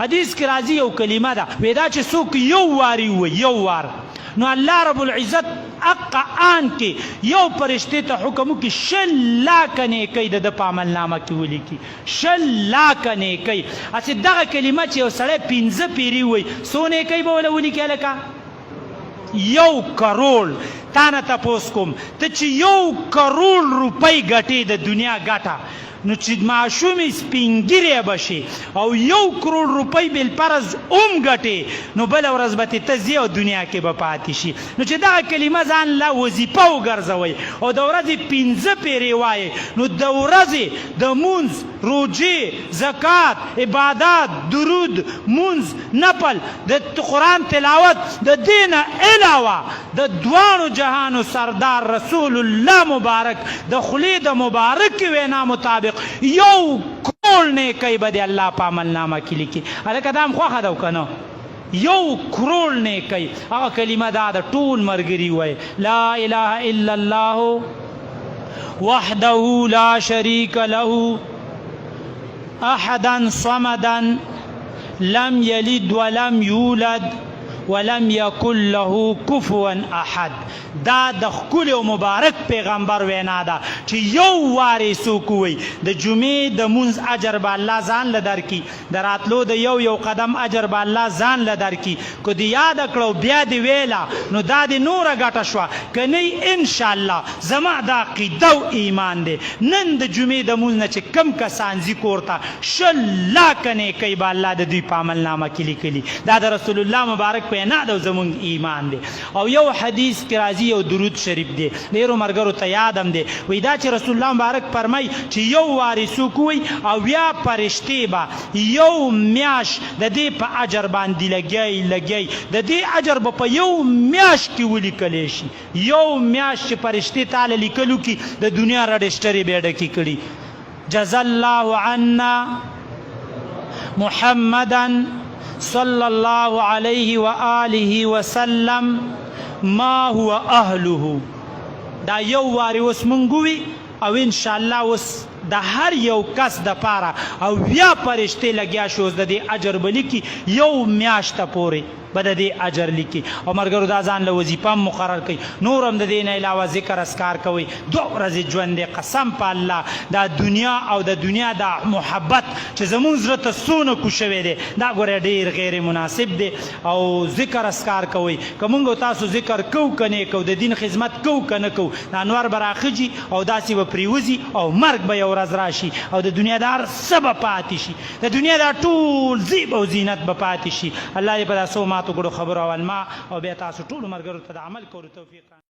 حدیث کې راځي یو کلمه ده وې دا چې څوک یو واري ووایي یو وار نو الله رب العزت اقا آن کې یو فرشته ته حکم وکړي 100 لاکه نیکۍ د په عملنامه کې ولیکي 100 لاکه نیکۍ هسې دغه کلمه چې یو سړی 15 پیري ووایي څو نیکۍ به وله ولیکي هلکه 1 کروڑ تا نه تپوس کوم ته چې 1 کروڑ روپۍ ګټې د دنیا ګټه نو چې ماشومې سپینګیری به شي او 1 کروڑ روپۍ بالفرض ګټې نو بله ورځ به ته ځې او دنیا کې به پاتې شي نو چې دغه کلمه ځان له وظیفه وګرځوئ او د ورځې 15 پیرې وایې نو د ورځې د مونځ روجې زکات عبادات درود مونځ نفل د قرآن تلاوت د دې نه علاوه د دواړو جهانو سردار رسول الله مبارک د خولې د مبارک وینا مطابق 1 کروڑ نیکۍ به د الله په عملنامه کې لیکي هلکه دا هم خوښه ده او که نه 1 کروڑ نیکۍ هغه کلمه دا د ټول ملګري وایي لا اله الا الله وحده لا شریک له احدا صمدا لم یلد ولم یولد ولم یکن له کفوا احد دا د ښکلي او مبارک پیغمبر وینا ده چې یو وارې څوک ووایي د جمعې د مونځ اجر به الله ځان له درکړي د راتلو د یو قدم اجر به الله ځان له درکړي که دې یاده کړه بیا دې ویله نو دا دې نوره ګټه شوه که نه انشاءالله زما دا عقیده او ایمان دی نن د جمعې د مونځ نه چې کم کسان ځي کور ته 100 لاکه نیکۍ به الله د دوی په عملنامه کې لیکلي دا د رسول الله مبارک وینا ده او زمونږ ایمان دی او یو حدیث کې راځي یو درود شریف دی ډېرو ملګرو ته یادم دی وایي دا چې رسول الله مبارک فرمایي چې یو وارې څوک ووایي او بیا فرشتې به یو میاشت د دې په اجر باندې لګی د دې اجر به په یو میاشت کې ولیکلی شي یو میاشت چې فرشتې تاله لیکلو کې د دنیا رډسټرې به یې ډکې کړي جزا الله عنا محمدا صلی الله علیه و آله وسلم ما هو اهله دا یو وارې اوس مونږ ووي او انشاءالله اوس د هر یو کس دپاره او بیا فرشتې لګیا شي اوس د دې اجر به لیکي یو میاشته پورې به د دې اجر لیکي او ملګرو دا ځان له وظیفه هم مقرر کوي نور هم د دې نه علاوه ذکر اذکار کوئ 2 ورځې ژوند دی قسم په الله دا دنیا او د دنیا دا محبت چې زمونږ زړه ته څونه کوشوی دی دا ګوره ډېر غیر مناسب دی او ذکر اذکار کوئ که مونږ تاسو ذکر کوو که نه کوو د دین خدمت کوو که نه کوو د انوار به راخجي او داسې به پرېوځي او مرګ به یو ورځ راشي او د دنیا دا هر څه به پاتې شي د دنیا دا ټول زیب او زینت به پاتې شي الله دې په دا څو ماتو ګړو خبرو او علما او بیا تاسو ټولو ملګرو ته د عمل کولو توفیق